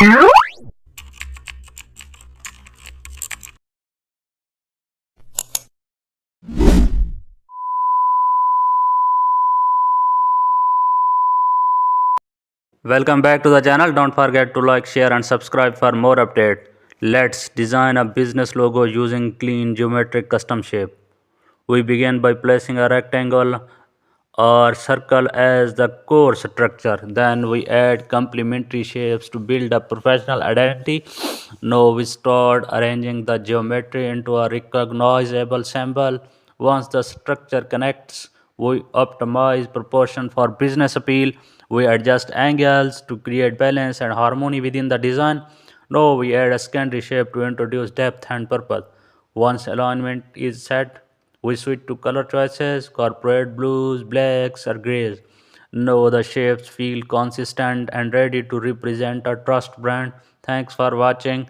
Welcome back to the channel. Don't forget to like, share and subscribe for more updates. Let's design a business logo using clean geometric custom shape. We begin by placing a rectangle or circle as the core structure. Then we add complementary shapes to build a professional identity. Now we start arranging the geometry into a recognizable symbol. Once the structure connects, we optimize proportion for business appeal. We adjust angles to create balance and harmony within the design. Now we add a secondary shape to introduce depth and purpose. Once alignment is set, we switch to color choices, corporate blues, blacks, or grays. Now the shapes feel consistent and ready to represent a trust brand. Thanks for watching.